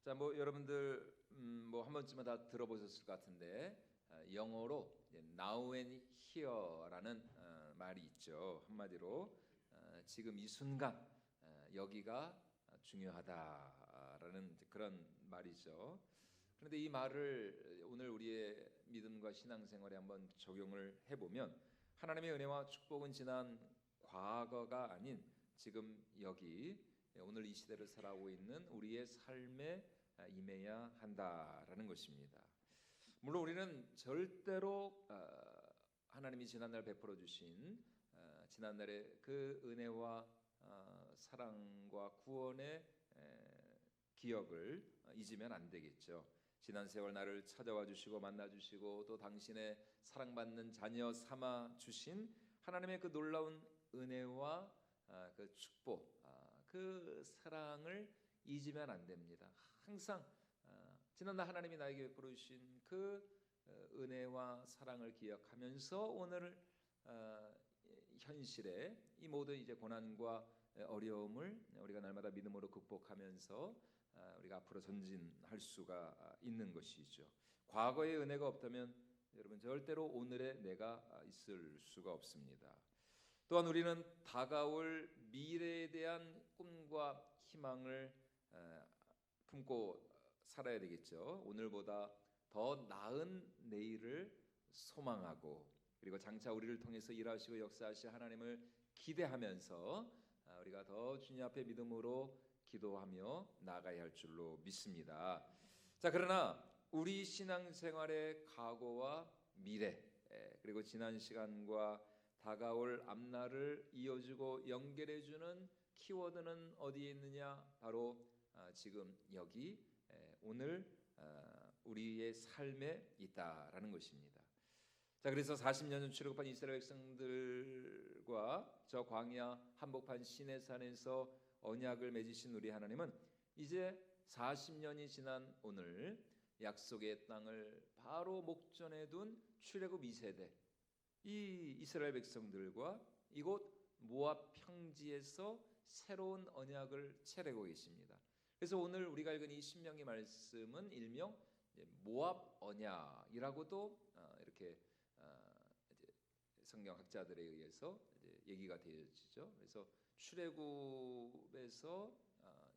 자, 뭐 여러분들 뭐 한 번쯤은 다 들어보셨을 것 같은데 영어로 now and here라는 말이 있죠. 한마디로 지금 이 순간 여기가 중요하다라는 그런 말이죠. 그런데 이 말을 오늘 우리의 믿음과 신앙생활에 한번 적용을 해보면 하나님의 은혜와 축복은 지난 과거가 아닌 지금 여기 오늘 이 시대를 살아오고 있는 우리의 삶에 임해야 한다라는 것입니다. 물론 우리는 절대로 하나님이 지난날 베풀어 주신 지난날의 그 은혜와 사랑과 구원의 기억을 잊으면 안 되겠죠. 지난 세월 나를 찾아와 주시고 만나 주시고 또 당신의 사랑받는 자녀 삼아 주신 하나님의 그 놀라운 은혜와 그 축복, 그 사랑을 잊으면 안 됩니다. 항상 지난날 하나님이 나에게 베풀어 주신 그 은혜와 사랑을 기억하면서 오늘 현실의 이 모든 이제 고난과 어려움을 우리가 날마다 믿음으로 극복하면서 우리가 앞으로 전진할 수가 있는 것이죠. 과거의 은혜가 없다면 여러분 절대로 오늘의 내가 있을 수가 없습니다. 또한 우리는 다가올 미래에 대한 꿈과 희망을 품고 살아야 되겠죠. 오늘보다 더 나은 내일을 소망하고 그리고 장차 우리를 통해서 일하시고 역사하실 하나님을 기대하면서 우리가 더 주님 앞에 믿음으로 기도하며 나아가야 할 줄로 믿습니다. 자, 그러나 우리 신앙생활의 과거와 미래 그리고 지난 시간과 다가올 앞날을 이어주고 연결해주는 키워드는 어디에 있느냐? 바로 지금 여기 오늘 우리의 삶에 있다라는 것입니다. 자, 그래서 40년 전 출애굽한 이스라엘 백성들과 저 광야 한복판 시내산에서 언약을 맺으신 우리 하나님은 이제 40년이 지난 오늘 약속의 땅을 바로 목전에 둔 출애굽 2세대 이 이스라엘 백성들과 이곳 모압 평지에서 새로운 언약을 체례고 계십니다. 그래서 오늘 우리가 읽은 이 신명기 말씀은 일명 모압 언약이라고도 이렇게 성경학자들에 의해서 얘기가 되어지죠. 그래서 출애굽에서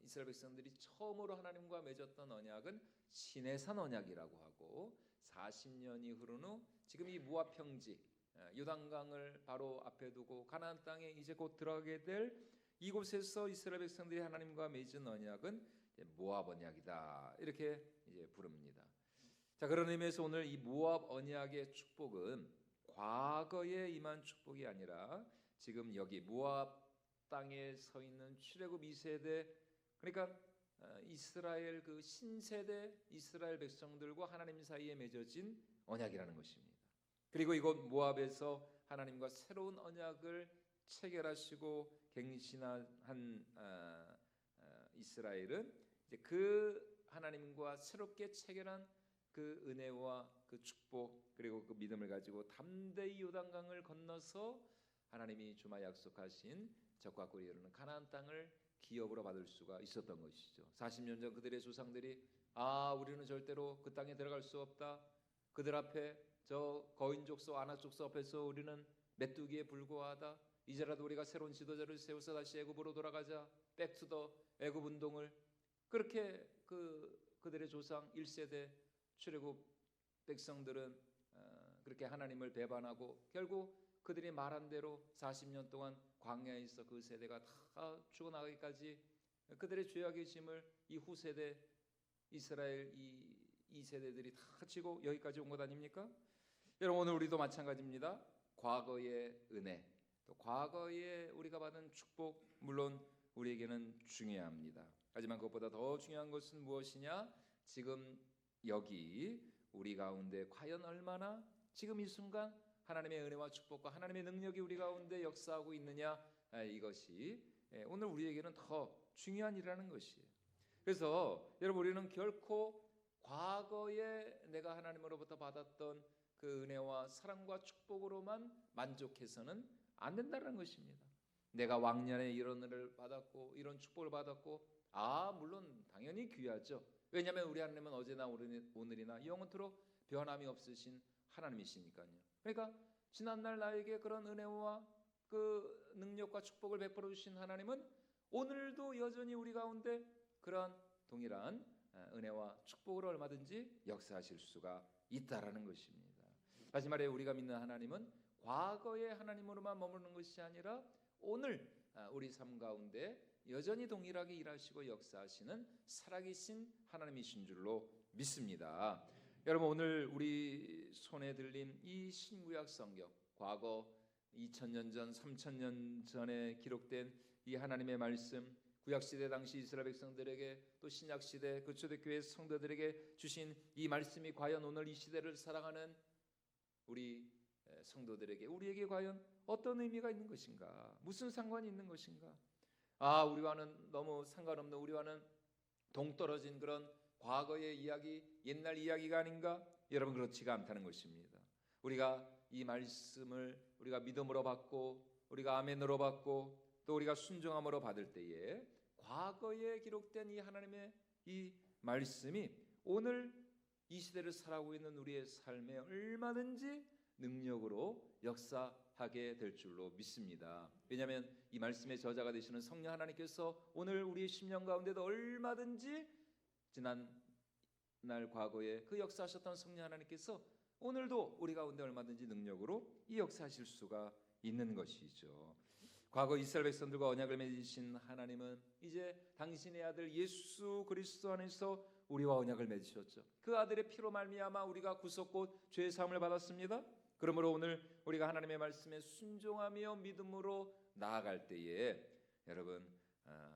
이스라엘 백성들이 처음으로 하나님과 맺었던 언약은 시내산 언약이라고 하고 40년이 흐른 후 지금 이 모압 평지 요단강을 바로 앞에 두고 가나안 땅에 이제 곧 들어가게 될 이곳에서 이스라엘 백성들이 하나님과 맺은 언약은 모압 언약이다 이렇게 이제 부릅니다. 자, 그런 의미에서 오늘 이 모압 언약의 축복은 과거에 임한 축복이 아니라 지금 여기 모압 땅에 서 있는 출애굽 2세대 그러니까 이스라엘 그 신세대 이스라엘 백성들과 하나님 사이에 맺어진 언약이라는 것입니다. 그리고 이곳 모압에서 하나님과 새로운 언약을 체결하시고 갱신한 이스라엘은 이제 그 하나님과 새롭게 체결한 그 은혜와 그 축복 그리고 그 믿음을 가지고 담대히 요단강을 건너서 하나님이 주마 약속하신 적과 꿀이 흐르는 가나안 땅을 기업으로 받을 수가 있었던 것이죠. 40년 전 그들의 조상들이 우리는 절대로 그 땅에 들어갈 수 없다. 그들 앞에 저 거인 족속 아낙 족속 앞에서 우리는 메뚜기에 불과하다. 이제라도 우리가 새로운 지도자를 세워서 다시 애굽으로 돌아가자. 백투더 애굽 운동을 그렇게 그들의 조상 1세대 출애굽 백성들은 그렇게 하나님을 배반하고 결국 그들이 말한 대로 40년 동안 광야에 있어 그 세대가 다 죽어나가기까지 그들의 죄악의 짐을 이 후세대 이스라엘 이 세대들이 다 지고 여기까지 온 것 아닙니까? 여러분 오늘 우리도 마찬가지입니다. 과거의 은혜 또 과거에 우리가 받은 축복 물론 우리에게는 중요합니다. 하지만 그것보다 더 중요한 것은 무엇이냐? 지금 여기 우리 가운데 과연 얼마나 지금 이 순간 하나님의 은혜와 축복과 하나님의 능력이 우리 가운데 역사하고 있느냐 이것이 오늘 우리에게는 더 중요한 일이라는 것이에요. 그래서 여러분 우리는 결코 과거에 내가 하나님으로부터 받았던 그 은혜와 사랑과 축복으로만 만족해서는 안 된다는 것입니다. 내가 왕년에 이런 은혜를 받았고 이런 축복을 받았고 물론 당연히 여전히 귀하죠. 왜냐하면 우리 하나님은 어제나 오늘이나 영원토록 변함이 없으신 하나님이시니까요. 그러니까 지난날 나에게 그런 은혜와 그 능력과 축복을 베풀어 주신 하나님은 오늘도 여전히 우리 가운데 그러한 동일한 은혜와 축복을 얼마든지 역사하실 수가 있다라는 것입니다. 다시 말해 우리가 믿는 하나님은 과거의 하나님으로만 머무르는 것이 아니라 오늘 우리 삶 가운데 여전히 동일하게 일하시고 역사하시는 살아계신 하나님이신 줄로 믿습니다. 여러분, 오늘 우리 손에 들린 이 신구약 성경, 과거 2000년 전, 3000년 전에 기록된 이 하나님의 말씀, 구약시대 당시 이스라엘 백성들에게 또 신약시대 그 초대교회 성도들에게 주신 이 말씀이 과연 오늘 이 시대를 살아가는 우리 성도들에게, 우리에게 과연 어떤 의미가 있는 것인가, 무슨 상관이 있는 것인가. 우리와는 너무 상관없는, 우리와는 동떨어진 그런 과거의 이야기, 옛날 이야기가 아닌가? 여러분, 그렇지가 않다는 것입니다. 우리가 이 말씀을 우리가 믿음으로 받고 우리가 아멘으로 받고 또 우리가 순종함으로 받을 때에 과거에 기록된 이 하나님의 이 말씀이 오늘 이 시대를 살아가고 있는 우리의 삶에 얼마든지 능력으로 역사하게 될 줄로 믿습니다. 왜냐하면 이 말씀의 저자가 되시는 성령 하나님께서 오늘 우리의 심령 가운데도 얼마든지 지난날 과거에 그 역사하셨던 성령 하나님께서 오늘도 우리 가운데 얼마든지 능력으로 이 역사하실 수가 있는 것이죠. 과거 이스라엘 백성들과 언약을 맺으신 하나님은 이제 당신의 아들 예수 그리스도 안에서 우리와 언약을 맺으셨죠. 그 아들의 피로 말미암아 우리가 구속곧 죄 사함을 받았습니다. 그러므로 오늘 우리가 하나님의 말씀에 순종하며 믿음으로 나아갈 때에 여러분,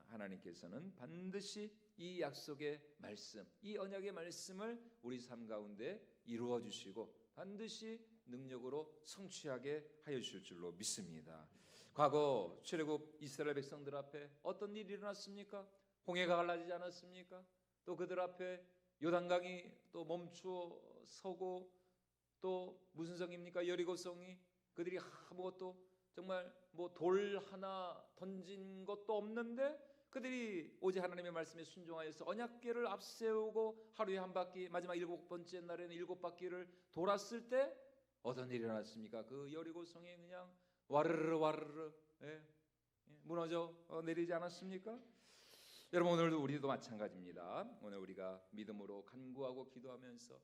하나님께서는 반드시 이 약속의 말씀, 이 언약의 말씀을 우리 삶 가운데 이루어 주시고 반드시 능력으로 성취하게 하여 주실 줄로 믿습니다. 과거 출애굽 이스라엘 백성들 앞에 어떤 일이 일어났습니까? 홍해가 갈라지지 않았습니까? 또 그들 앞에 요단강이 또 멈추어 서고, 또 무슨 성입니까? 여리고성이, 그들이 아무것도 정말 뭐 돌 하나 던진 것도 없는데 그들이 오직 하나님의 말씀에 순종하여서 언약궤를 앞세우고 하루에 한 바퀴, 마지막 7번째 날에는 7바퀴를 돌았을 때 어떤 일이 일어났습니까? 그 여리고성이 그냥 와르르 무너져 내리지 않았습니까? 여러분, 오늘도 우리도 마찬가지입니다. 오늘 우리가 믿음으로 간구하고 기도하면서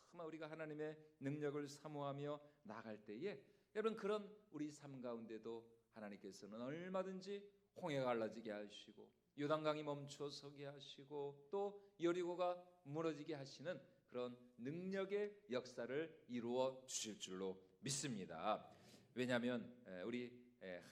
정말 우리가 하나님의 능력을 사모하며 나아갈 때에 여러분, 그런 우리 삶 가운데도 하나님께서는 얼마든지 홍해가 갈라지게 하시고 요단강이 멈추어 서게 하시고 또 여리고가 무너지게 하시는 그런 능력의 역사를 이루어 주실 줄로 믿습니다. 왜냐하면 우리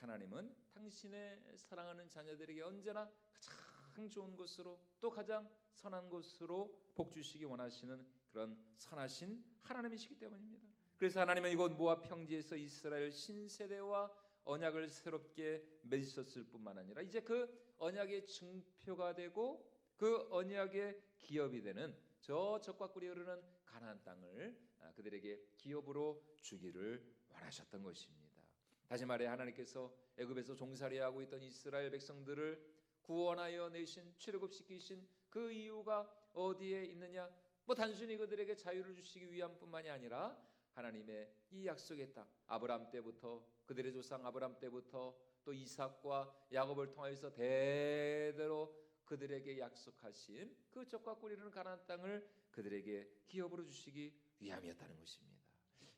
하나님은 당신의 사랑하는 자녀들에게 언제나 가장 좋은 곳으로 또 가장 선한 곳으로 복 주시기 원하시는 그런 선하신 하나님이시기 때문입니다. 그래서 하나님은 이곳 모압 평지에서 이스라엘 신세대와 언약을 새롭게 맺으셨을 뿐만 아니라 이제 그 언약의 증표가 되고 그 언약의 기업이 되는 저 적과 꿀이 흐르는 가나안 땅을 그들에게 기업으로 주기를 원하셨던 것입니다. 다시 말해 하나님께서 애굽에서 종살이하고 있던 이스라엘 백성들을 구원하여 내신, 출애굽시키신 그 이유가 어디에 있느냐? 단순히 그들에게 자유를 주시기 위함 뿐만이 아니라 하나님의 이 약속의 땅, 아브라함 때부터 그들의 조상 아브라함 때부터 또 이삭과 야곱을 통하여서 대대로 그들에게 약속하신 그 적과 꿀이르는 가나안 땅을 그들에게 기업으로 주시기 위함이었다는 것입니다.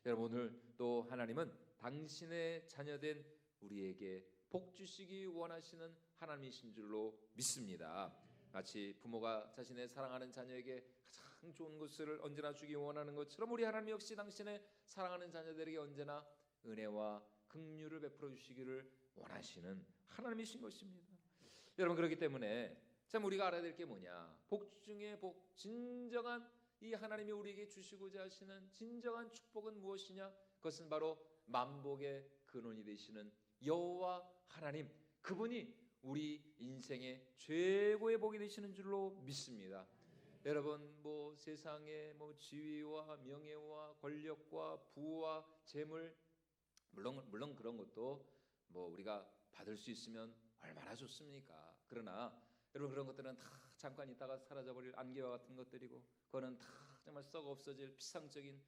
여러분, 오늘 또 하나님은 당신의 자녀된 우리에게 복 주시기 원하시는 하나님이신 줄로 믿습니다. 마치 부모가 자신의 사랑하는 자녀에게 가장 좋은 것을 언제나 주기 원하는 것처럼 우리 하나님 역시 당신의 사랑하는 자녀들에게 언제나 은혜와 긍휼을 베풀어 주시기를 원하시는 하나님이신 것입니다. 여러분, 그렇기 때문에 참 우리가 알아야 될 게 뭐냐? 복 중에 복, 진정한 이 하나님이 우리에게 주시고자 하시는 진정한 축복은 무엇이냐? 그것은 바로 만복의 근원이 되시는 여호와 하나님, 그분이 우리 인생의 최고의 복이 되시는 줄로 믿습니다. 여러분, 세상의 지위와 명예와 권력과 부와 재물, 물론 그런 것도 우리가 받을 수 있으면 얼마나 좋습니까? 그러나 여러분, 그런 것들은 다 잠깐 있다가 사라져버릴 안개와 같은 것들이고, 그거는 다 정말 썩어 없어질 피상적인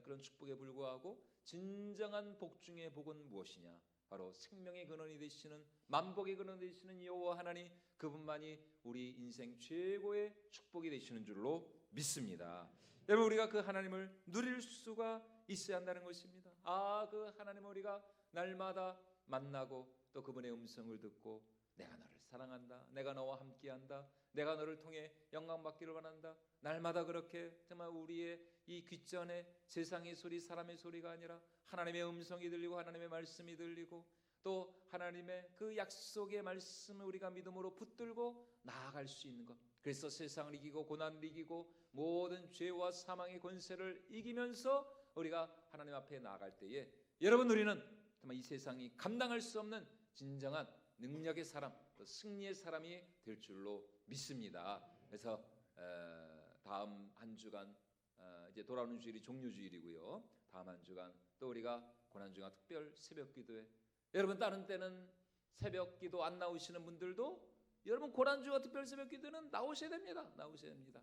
그런 축복에 불과하고, 진정한 복 중의 복은 무엇이냐? 바로 생명의 근원이 되시는, 만복의 근원이 되시는 여호와 하나님, 그분만이 우리 인생 최고의 축복이 되시는 줄로 믿습니다. 여러분, 우리가 그 하나님을 누릴 수가 있어야 한다는 것입니다. 그 하나님을 우리가 날마다 만나고 또 그분의 음성을 듣고, 내가 너를 사랑한다, 내가 너와 함께한다, 내가 너를 통해 영광받기를 원한다, 날마다 그렇게 정말 우리의 이 귓전에 세상의 소리, 사람의 소리가 아니라 하나님의 음성이 들리고 하나님의 말씀이 들리고, 또 하나님의 그 약속의 말씀을 우리가 믿음으로 붙들고 나아갈 수 있는 것, 그래서 세상을 이기고 고난을 이기고 모든 죄와 사망의 권세를 이기면서 우리가 하나님 앞에 나아갈 때에, 여러분, 우리는 정말 이 세상이 감당할 수 없는 진정한 능력의 사람, 또 승리의 사람이 될 줄로 믿습니다. 그래서 다음 한 주간, 이제 돌아오는 주일이 종료주일이고요. 다음 한 주간 또 우리가 고난주간 특별 새벽기도회, 여러분 다른 때는 새벽기도 안 나오시는 분들도 여러분 고난주간 특별 새벽기도는 나오셔야 됩니다. 나오셔야 됩니다.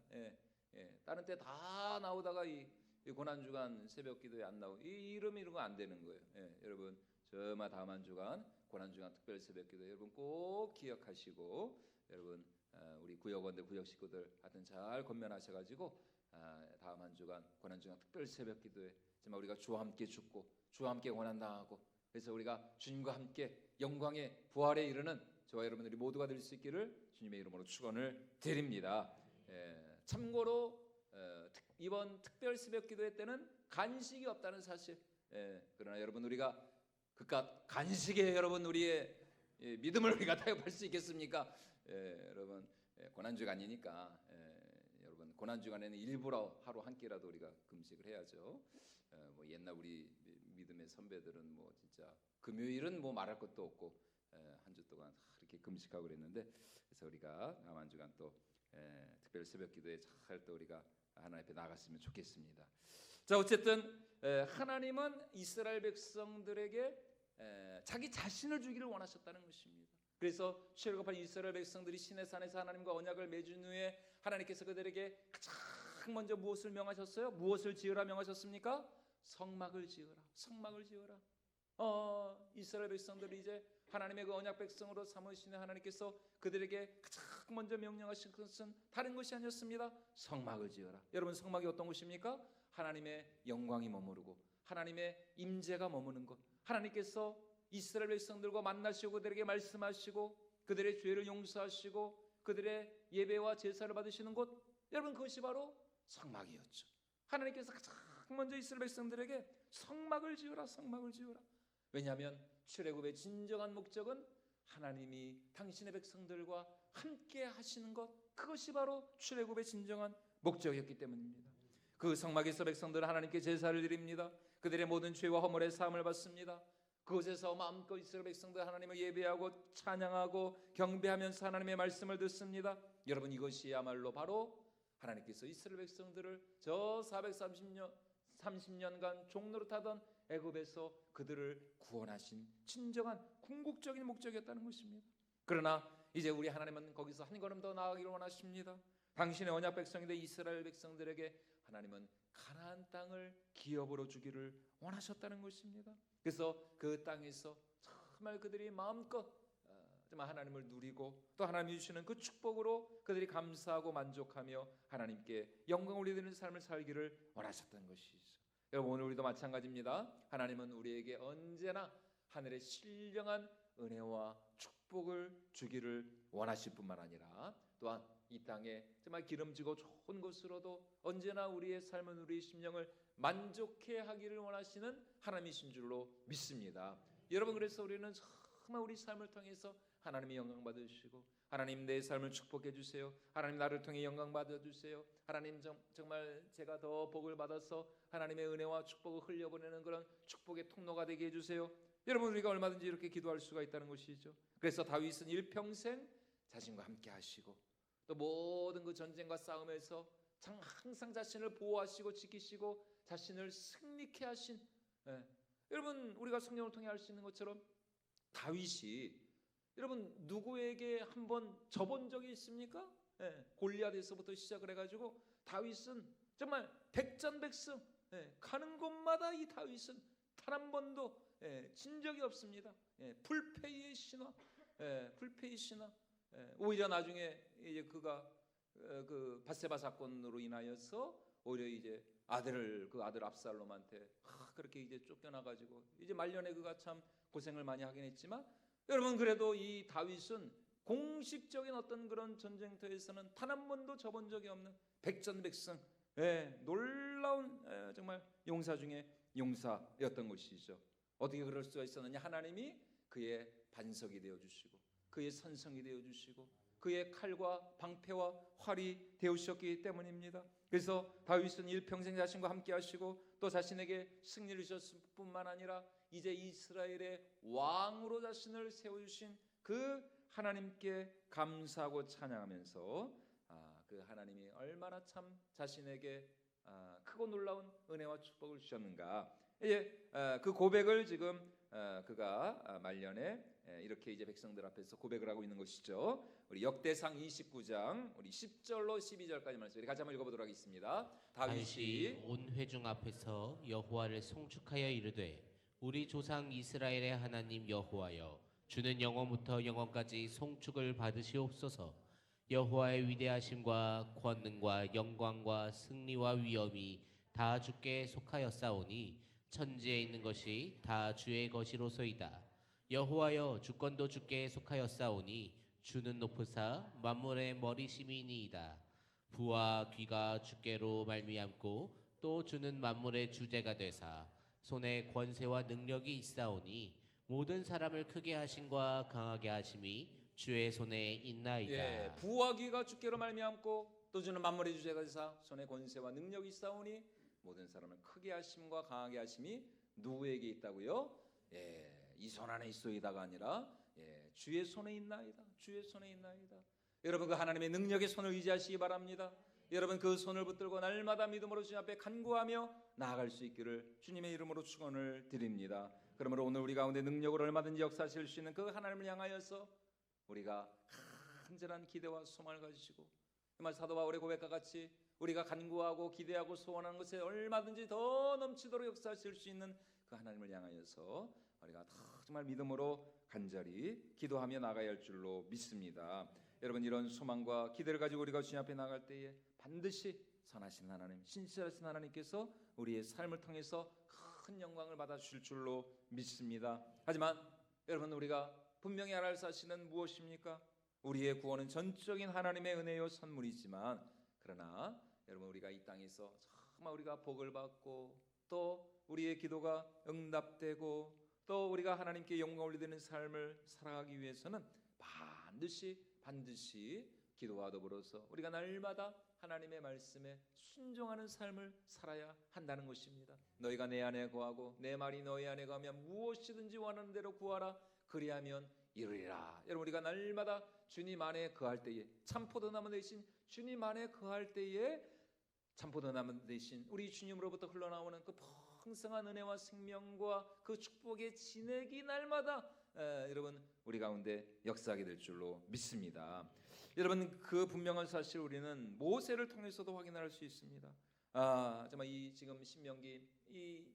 다른 때 다 나오다가 이 고난주간 새벽기도에 안 나오, 이 이름 이런 거 안 되는 거예요. 여러분 정말 다음 한 주간 고난주간 특별 새벽기도 여러분 꼭 기억하시고, 여러분 우리 구역원들, 구역 식구들 하여튼 잘 권면하셔가지고 다음 한 주간 고난주간 특별 새벽기도에 정말 우리가 주와 함께 죽고 주와 함께 고난당하고, 그래서 우리가 주님과 함께 영광의 부활에 이르는 저와 여러분들이 모두가 될 수 있기를 주님의 이름으로 축원을 드립니다. 참고로 이번 특별 새벽기도회 때는 간식이 없다는 사실, 그러나 여러분 우리가 그깟 간식에 여러분 우리의 믿음을 우리가 타협할 수 있겠습니까? 여러분 고난주간이니까 여러분 고난주간에는 일부러 하루 한 끼라도 우리가 금식을 해야죠. 뭐 옛날 우리 믿음의 선배들은 뭐 진짜 금요일은 뭐 말할 것도 없고 한 주 동안 이렇게 금식하고 그랬는데, 그래서 우리가 다음 한 주간 또 특별 새벽기도에 잘 또 우리가 하나님 앞에 나갔으면 좋겠습니다. 자, 어쨌든 하나님은 이스라엘 백성들에게 자기 자신을 주기를 원하셨다는 것입니다. 그래서 출애굽한 이스라엘 백성들이 시내 산에서 하나님과 언약을 맺은 후에 하나님께서 그들에게 가장 먼저 무엇을 명하셨어요? 무엇을 지으라 명하셨습니까? 성막을 지으라. 성막을 지으라. 이스라엘 백성들이 이제 하나님의 그 언약 백성으로 삼으시는 하나님께서 그들에게 가장 먼저 명령하신 것은 다른 것이 아니었습니다. 성막을 지어라. 여러분 성막이 어떤 곳입니까? 하나님의 영광이 머무르고 하나님의 임재가 머무는 곳, 하나님께서 이스라엘 백성들과 만나시고 그들에게 말씀하시고 그들의 죄를 용서하시고 그들의 예배와 제사를 받으시는 곳, 여러분 그것이 바로 성막이었죠. 하나님께서 가장 먼저 이스라엘 백성들에게 성막을 지어라, 성막을 지어라. 왜냐하면 출애굽의 진정한 목적은 하나님이 당신의 백성들과 함께 하시는 것, 그것이 바로 출애굽의 진정한 목적이었기 때문입니다. 그 성막에서 백성들은 하나님께 제사를 드립니다. 그들의 모든 죄와 허물의 사함을 받습니다. 그곳에서 마음껏 이스라엘 백성들 하나님을 예배하고 찬양하고 경배하면서 하나님의 말씀을 듣습니다. 여러분 이것이야말로 바로 하나님께서 이스라엘 백성들을 저 430년간 종로로 타던 애굽에서 그들을 구원하신 진정한 궁극적인 목적이었다는 것입니다. 그러나 이제 우리 하나님은 거기서 한 걸음 더 나아가기를 원하십니다. 당신의 언약 백성이 된 이스라엘 백성들에게 하나님은 가나안 땅을 기업으로 주기를 원하셨다는 것입니다. 그래서 그 땅에서 정말 그들이 마음껏 정말 하나님을 누리고 또 하나님이 주시는 그 축복으로 그들이 감사하고 만족하며 하나님께 영광 올리는 삶을 살기를 원하셨다는 것이죠. 여러분 오늘 우리도 마찬가지입니다. 하나님은 우리에게 언제나 하늘의 신령한 은혜와 축복을 주기를 원하실 뿐만 아니라 또한 이 땅에 정말 기름지고 좋은 곳으로도 언제나 우리의 삶은 우리의 심령을 만족해 하기를 원하시는 하나님이신 줄로 믿습니다. 여러분 그래서 우리는 정말 우리 삶을 통해서 하나님의 영광 받으시고 하나님 내 삶을 축복해 주세요. 하나님 나를 통해 영광 받아 주세요. 하나님 정말 제가 더 복을 받아서 하나님의 은혜와 축복을 흘려보내는 그런 축복의 통로가 되게 해주세요. 여러분 우리가 얼마든지 이렇게 기도할 수가 있다는 것이죠. 그래서 다윗은 일평생 자신과 함께 하시고 또 모든 그 전쟁과 싸움에서 항상 자신을 보호하시고 지키시고 자신을 승리케 하신, 여러분 우리가 성경을 통해 알 수 있는 것처럼 다윗이 여러분 누구에게 한번 져본 적이 있습니까? 골리앗에서부터 시작을 해가지고 다윗은 정말 백전백승, 가는 곳마다 이 다윗은 단 한 번도 진 적이 없습니다. 불패의 신화, 불패의 신화. 오히려 나중에 이제 그가 그 밧세바 사건으로 인하여서 오히려 이제 그 아들 압살롬한테 그렇게 이제 쫓겨나가지고 이제 말년에 그가 참 고생을 많이 하긴 했지만, 여러분 그래도 이 다윗은 공식적인 어떤 그런 전쟁터에서는 단 한 번도 져본 적이 없는 백전백승, 놀라운 정말 용사 중에 용사였던 것이죠. 어떻게 그럴 수가 있었느냐? 하나님이 그의 반석이 되어 주시고 그의 선성이 되어 주시고 그의 칼과 방패와 활이 되어주셨기 때문입니다. 그래서 다윗은 일평생 자신과 함께 하시고 또 자신에게 승리를 주셨을 뿐만 아니라 이제 이스라엘의 왕으로 자신을 세워주신 그 하나님께 감사하고 찬양하면서 그 하나님이 얼마나 참 자신에게 크고 놀라운 은혜와 축복을 주셨는가, 이제 그 고백을 지금 그가 말년에 이렇게 이제 백성들 앞에서 고백을 하고 있는 것이죠. 우리 역대상 29장 우리 10절로 12절까지 말씀 우리 같이 한번 읽어보도록 하겠습니다. 다윗이 온 회중 앞에서 여호와를 송축하여 이르되, 우리 조상 이스라엘의 하나님 여호와여, 주는 영원부터 영원까지 송축을 받으시옵소서. 여호와의 위대하심과 권능과 영광과 승리와 위엄이 다 주께 속하였사오니 천지에 있는 것이 다 주의 것이로소이다. 여호와여, 주권도 주께 속하였사오니 주는 높으사 만물의 머리심이니이다. 부와 귀가 주께로 말미암고 또 주는 만물의 주제가 되사 손에 권세와 능력이 있사오니 모든 사람을 크게 하심과 강하게 하심이 주의 손에 있나이다. 부와 귀가 주께로 말미암고 또 주는 만물의 주제가 되사 손에 권세와 능력이 있사오니 모든 사람을 크게 하심과 강하게 하심이 누구에게 있다고요? 이 손 안에 있소이다가 아니라 주의 손에 있나이다. 주의 손에 있나이다. 여러분 그 하나님의 능력의 손을 의지하시기 바랍니다. 여러분 그 손을 붙들고 날마다 믿음으로 주님 앞에 간구하며 나아갈 수 있기를 주님의 이름으로 축원을 드립니다. 그러므로 오늘 우리 가운데 능력으로 얼마든지 역사하실 수 있는 그 하나님을 향하여서 우리가 간절한 기대와 소망을 가지시고 정말 사도 바울의 고백과 같이 우리가 간구하고 기대하고 소원하는 것에 얼마든지 더 넘치도록 역사하실 수 있는 그 하나님을 향하여서 우리가 정말 믿음으로 간절히 기도하며 나가야 할 줄로 믿습니다. 여러분 이런 소망과 기대를 가지고 우리가 주님 앞에 나갈 때에 반드시 선하신 하나님, 신실하신 하나님께서 우리의 삶을 통해서 큰 영광을 받아주실 줄로 믿습니다. 하지만 여러분 우리가 분명히 알아야 할 사실은 무엇입니까? 우리의 구원은 전적인 하나님의 은혜요 선물이지만, 그러나 여러분 우리가 이 땅에서 정말 우리가 복을 받고 또 우리의 기도가 응답되고 또 우리가 하나님께 영광을 올리는 삶을 살아가기 위해서는 반드시 기도와 더불어서 우리가 날마다 하나님의 말씀에 순종하는 삶을 살아야 한다는 것입니다. 너희가 내 안에 거하고 내 말이 너희 안에 거하면 무엇이든지 원하는 대로 구하라, 그리하면 이루리라. 여러분 우리가 날마다 주님 안에 거할 때에 참포도나무 대신 주님 안에 거할 때에 참포도나무 대신 우리 주님으로부터 흘러나오는 그 풍성한 은혜와 생명과 그 축복의 진액이 날마다 여러분 우리 가운데 역사하게 될 줄로 믿습니다. 여러분 그 분명한 사실 우리는 모세를 통해서도 확인할 수 있습니다. 정말 이 지금 신명기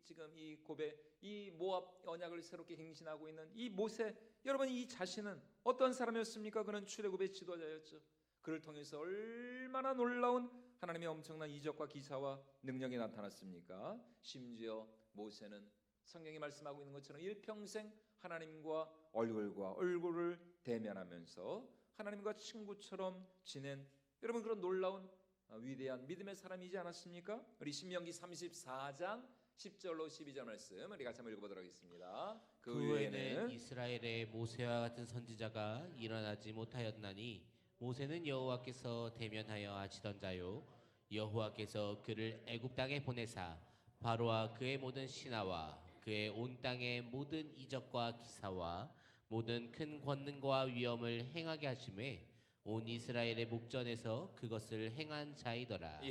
지금 이 고백, 이 모압 언약을 새롭게 행신하고 있는 이 모세, 여러분 이 자신은 어떤 사람이었습니까? 그는 출애굽의 지도자였죠. 그를 통해서 얼마나 놀라운 하나님의 엄청난 이적과 기사와 능력이 나타났습니까? 심지어 모세는 성경이 말씀하고 있는 것처럼 일평생 하나님과 얼굴과 얼굴을 대면하면서 하나님과 친구처럼 지낸 여러분 그런 놀라운 위대한 믿음의 사람이지 않았습니까? 우리 신명기 34장 10절로 12절 말씀 우리 같이 한번 읽어보도록 하겠습니다. 그 후에는 이스라엘의 모세와 같은 선지자가 일어나지 못하였나니 모세는 여호와께서 대면하여 하시던 자요, 여호와께서 그를 애굽 땅에 보내사 바로와 그의 모든 신하와 그의 온 땅의 모든 이적과 기사와 모든 큰 권능과 위엄을 행하게 하심에 온 이스라엘의 목전에서 그것을 행한 자이더라.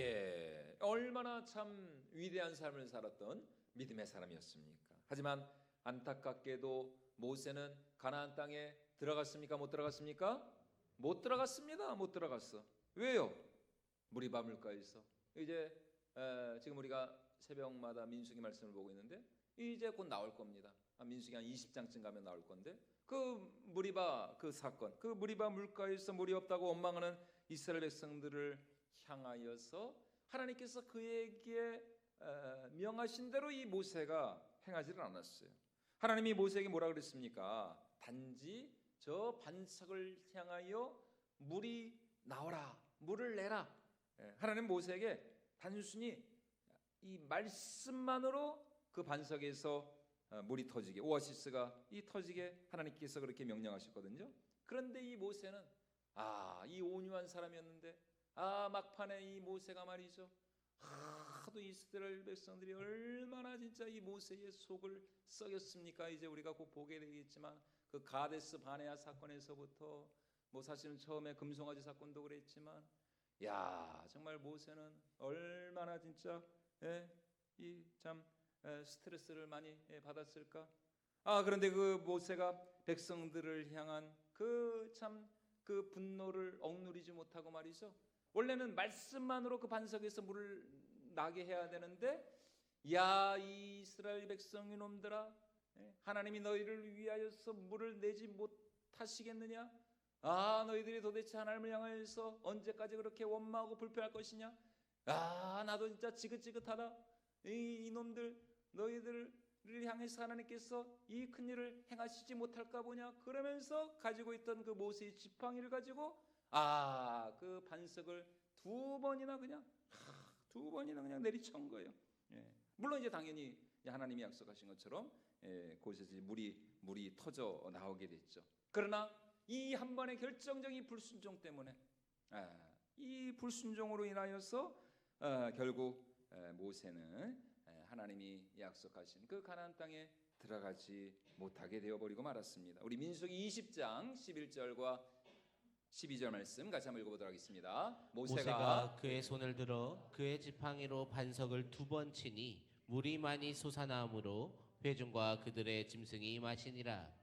얼마나 참 위대한 삶을 살았던 믿음의 사람이었습니까? 하지만 안타깝게도 모세는 가나안 땅에 들어갔습니까? 못 들어갔습니까? 못 들어갔습니다. 못 들어갔어. 왜요? 무리바 물가에서 이제 지금 우리가 새벽마다 민수기 말씀을 보고 있는데 이제 곧 나올 겁니다. 민수기 한 20장쯤 가면 나올 건데 그 무리바 그 사건, 그 무리바 물가에서 물이 없다고 원망하는 이스라엘 백성들을 향하여서 하나님께서 그에게 명하신 대로 이 모세가 행하지를 않았어요. 하나님이 모세에게 뭐라 그랬습니까? 단지 저 반석을 향하여 물이 나오라, 물을 내라. 하나님 모세에게 단순히 이 말씀만으로 그 반석에서 물이 터지게, 오아시스가 이 터지게 하나님께서 그렇게 명령하셨거든요. 그런데 이 모세는 이 온유한 사람이었는데 막판에 이 모세가 말이죠, 하도 이스라엘 백성들이 얼마나 진짜 이 모세의 속을 썩였습니까? 이제 우리가 곧 보게 되겠지만 그 가데스 바네아 사건에서부터 사실은 처음에 금송아지 사건도 그랬지만 정말 모세는 얼마나 진짜 이 참 스트레스를 많이 받았을까? 그런데 그 모세가 백성들을 향한 그 분노를 억누르지 못하고 말이죠. 원래는 말씀만으로 그 반석에서 물을 나게 해야 되는데 이 이스라엘 백성 이놈들아, 하나님이 너희를 위하여서 물을 내지 못하시겠느냐? 너희들이 도대체 하나님을 향하여서 언제까지 그렇게 원망하고 불평할 것이냐? 나도 진짜 지긋지긋하다. 이놈들 너희들을 향해서 하나님께서 이 큰일을 행하시지 못할까 보냐? 그러면서 가지고 있던 그 모세의 지팡이를 가지고 그 반석을 두 번이나 그냥 내리쳐온 거예요. 물론 이제 당연히 하나님이 약속하신 것처럼 곳에서 물이 터져 나오게 됐죠. 그러나 이 한 번의 결정적인 불순종 때문에 이 불순종으로 인하여서 결국 모세는 하나님이 약속하신 그 가나안 땅에 들어가지 못하게 되어버리고 말았습니다. 우리 민수기 20장 11절과 12절 말씀 같이 한번 읽어보도록 하겠습니다. 모세가 그의 손을 들어 그의 지팡이로 반석을 두 번 치니 물이 많이 솟아나므로 회중과 그들의 짐승이 마시니라.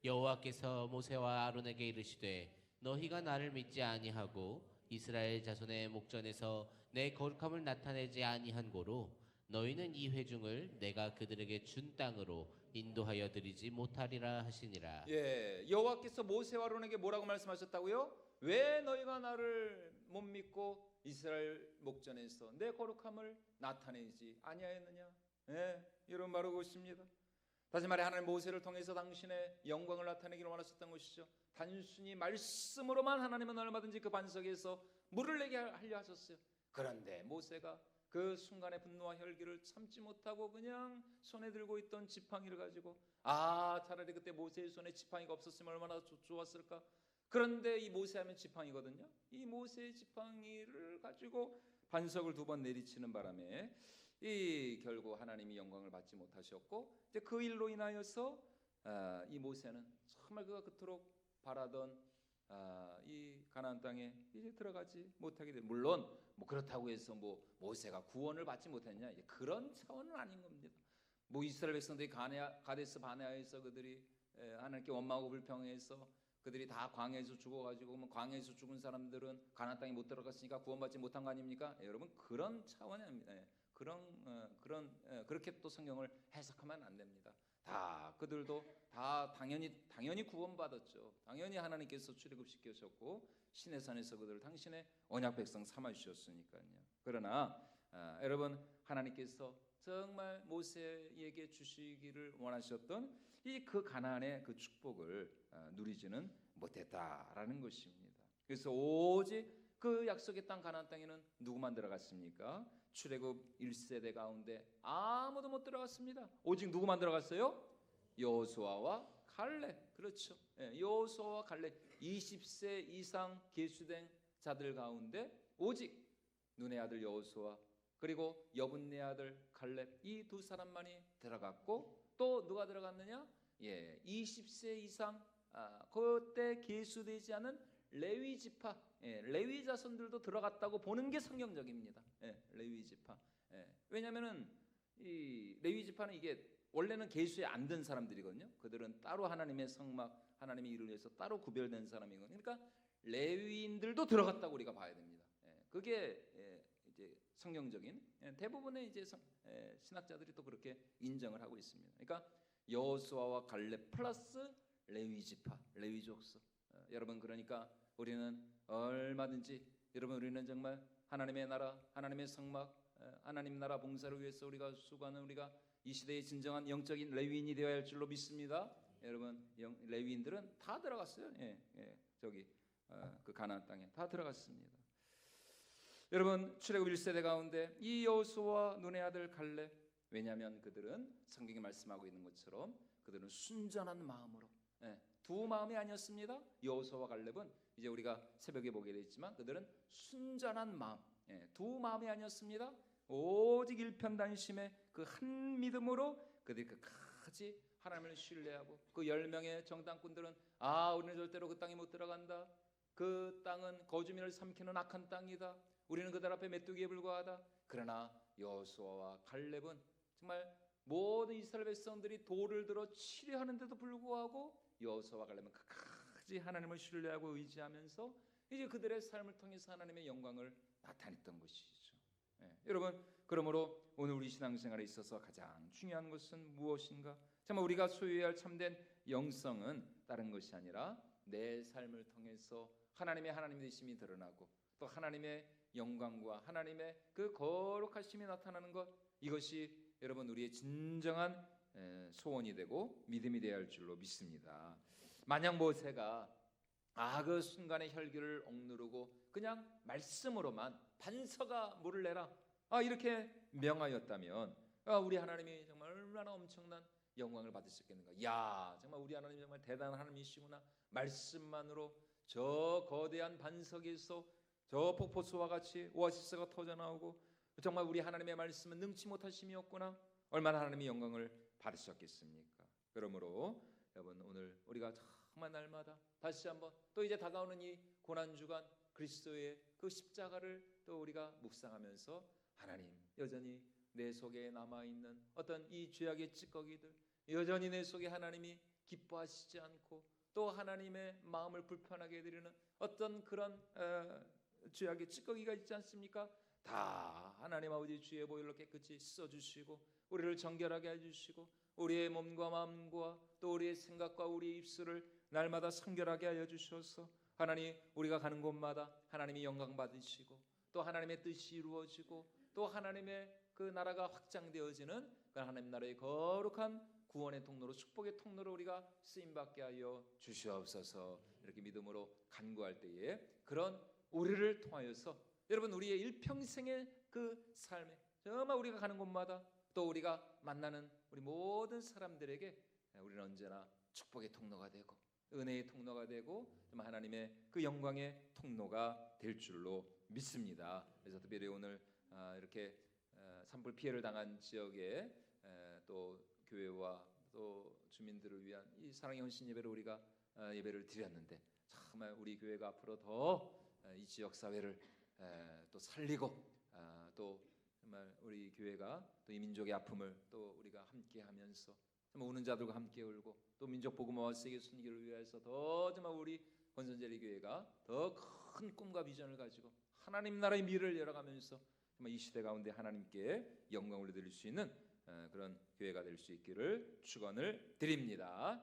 여호와께서 모세와 아론에게 이르시되 너희가 나를 믿지 아니하고 이스라엘 자손의 목전에서 내 거룩함을 나타내지 아니한 고로 너희는 이 회중을 내가 그들에게 준 땅으로 인도하여 드리지 못하리라 하시니라. 여호와께서 모세와 아론에게 뭐라고 말씀하셨다고요? 왜 너희가 나를 못 믿고 이스라엘 목전에서 내 거룩함을 나타내지 아니하였느냐? 이런 말하고 있습니다. 다시 말해 하나님 모세를 통해서 당신의 영광을 나타내기를 원하셨던 것이죠. 단순히 말씀으로만 하나님은 얼마든지 그 반석에서 물을 내게 하려 하셨어요. 그런데 모세가 그 순간의 분노와 혈기를 참지 못하고 그냥 손에 들고 있던 지팡이를 가지고 차라리 그때 모세의 손에 지팡이가 없었으면 얼마나 좋았을까. 그런데 이 모세하면 지팡이거든요. 이 모세의 지팡이를 가지고 반석을 두 번 내리치는 바람에 결국 하나님이 영광을 받지 못하셨고 이제 그 일로 인하여서 이 모세는 정말 그가 그토록 바라던 이 가나안 땅에 이제 들어가지 못하게 돼. 물론 그렇다고 해서 모세가 구원을 받지 못했냐, 그런 차원은 아닌 겁니다. 이스라엘 백성들이 가데스 바네아에서 그들이 하나님께 원망하고 불평해서 그들이 다 광야에서 죽어가지고 광야에서 죽은 사람들은 가나안 땅에 못 들어갔으니까 구원받지 못한 거 아닙니까? 여러분 그런 차원이 아닙니다. 그렇게 또 성경을 해석하면 안 됩니다. 그들도 다 당연히 구원받았죠. 당연히 하나님께서 출애굽시키셨고 신의 산에서 그들을 당신의 언약 백성 삼아 주셨으니까요. 그러나 여러분 하나님께서 정말 모세에게 주시기를 원하셨던 그 가나안의 그 축복을 누리지는 못했다라는 것입니다. 그래서 오직 그 약속의 땅 가나안 땅에는 누구만 들어갔습니까? 출애굽 1세대 가운데 아무도 못 들어갔습니다. 오직 누구만 들어갔어요? 여호수아와 갈렙. 그렇죠. 여호수아와 갈렙 20세 이상 계수된 자들 가운데 오직 눈의 아들 여호수아 그리고 여분네 아들 갈렙 이 두 사람만이 들어갔고 또 누가 들어갔느냐? 20세 이상 그때 계수되지 않은 레위 지파, 레위 자손들도 들어갔다고 보는 게 성경적입니다. 레위 지파. 왜냐하면은 이 레위 지파는 이게 원래는 계수에 안 든 사람들이거든요. 그들은 따로 하나님의 성막, 하나님의 일을 위해서 따로 구별된 사람이거든요. 그러니까 레위인들도 들어갔다고 우리가 봐야 됩니다. 그게 이제 성경적인 대부분의 이제 신학자들이 또 그렇게 인정을 하고 있습니다. 그러니까 여호수아와 갈렙 플러스 레위 지파, 레위 족속. 여러분 그러니까 우리는 얼마든지 여러분 우리는 정말 하나님의 나라, 하나님의 성막, 하나님 나라 봉사를 위해서 우리가 수고하는 우리가 이 시대의 진정한 영적인 레위인이 되어야 할 줄로 믿습니다. 여러분 레위인들은 다 들어갔어요. 저기 그 가나안 땅에 다 들어갔습니다. 여러분 출애굽 1세대 가운데 이 여호수아와 눈의 아들 갈렙, 왜냐하면 그들은 성경이 말씀하고 있는 것처럼 그들은 순전한 마음으로, 두 마음이 아니었습니다. 여호수아와 갈렙은 이제 우리가 새벽에 보게 되었지만 그들은 순전한 마음, 두 마음이 아니었습니다. 오직 일편단심의 그 한 믿음으로 그들이 끝까지 하나님을 신뢰하고 그 10명의 정탐꾼들은 우리는 절대로 그 땅에 못 들어간다. 그 땅은 거주민을 삼키는 악한 땅이다. 우리는 그들 앞에 메뚜기에 불과하다. 그러나 여호수아와 갈렙은 정말 모든 이스라엘 백성들이 돌을 들어 치려하는데도 불구하고 여호수아와 갈렙은 끝까지 하나님을 신뢰하고 의지하면서 이제 그들의 삶을 통해서 하나님의 영광을 나타냈던 것이죠. 여러분 그러므로 오늘 우리 신앙생활에 있어서 가장 중요한 것은 무엇인가? 정말 우리가 소유해야 할 참된 영성은 다른 것이 아니라 내 삶을 통해서 하나님의 하나님 되심이 드러나고 또 하나님의 영광과 하나님의 그 거룩하심이 나타나는 것, 이것이 여러분 우리의 진정한 소원이 되고 믿음이 되어야 할 줄로 믿습니다. 만약 모세가 그 순간의 혈기를 억누르고 그냥 말씀으로만 반서가 물을 내라 이렇게 명하였다면 우리 하나님이 정말 얼마나 엄청난 영광을 받을 수 있겠는가. 정말 우리 하나님 정말 대단한 하나님이시구나. 말씀만으로 저 거대한 반석에서 저 폭포수와 같이 오아시스가 터져나오고 정말 우리 하나님의 말씀은 능치 못하심이었구나. 얼마나 하나님의 영광을 받으셨겠습니까? 그러므로 여러분 오늘 우리가 정말 날마다 다시 한번 또 이제 다가오는 이 고난주간 그리스도의 그 십자가를 또 우리가 묵상하면서 하나님 여전히 내 속에 남아있는 어떤 이 죄악의 찌꺼기들, 여전히 내 속에 하나님이 기뻐하시지 않고 또 하나님의 마음을 불편하게 해드리는 어떤 그런 죄악의 찌꺼기가 있지 않습니까? 다 하나님 아버지 주의 보혈로 깨끗이 씻어주시고 우리를 정결하게 해주시고 우리의 몸과 마음과 또 우리의 생각과 우리의 입술을 날마다 성결하게 하여 주셔서 하나님 우리가 가는 곳마다 하나님이 영광 받으시고 또 하나님의 뜻이 이루어지고 또 하나님의 그 나라가 확장되어지는 그 하나님 나라의 거룩한 구원의 통로로 축복의 통로로 우리가 쓰임받게 하여 주시옵소서. 이렇게 믿음으로 간구할 때에 그런 우리를 통하여서 여러분 우리의 일평생의 그 삶에 정말 우리가 가는 곳마다 또 우리가 만나는 우리 모든 사람들에게 우리는 언제나 축복의 통로가 되고 은혜의 통로가 되고 정말 하나님의 그 영광의 통로가 될 줄로 믿습니다. 그래서 특별히 오늘 이렇게 산불 피해를 당한 지역에 또 교회와 또 주민들을 위한 이 사랑의 헌신 예배를 우리가 예배를 드렸는데 정말 우리 교회가 앞으로 더 이 지역 사회를 또 살리고 또 정말 우리 교회가 또 이 민족의 아픔을 또 우리가 함께하면서 정말 우는 자들과 함께 울고 또 민족 복음화와 세계 순기를 위해서 더 정말 우리 권선제리 교회가 더 큰 꿈과 비전을 가지고 하나님 나라의 미래를 열어가면서 정말 이 시대 가운데 하나님께 영광을 드릴 수 있는 그런 교회가 될 수 있기를 축원을 드립니다.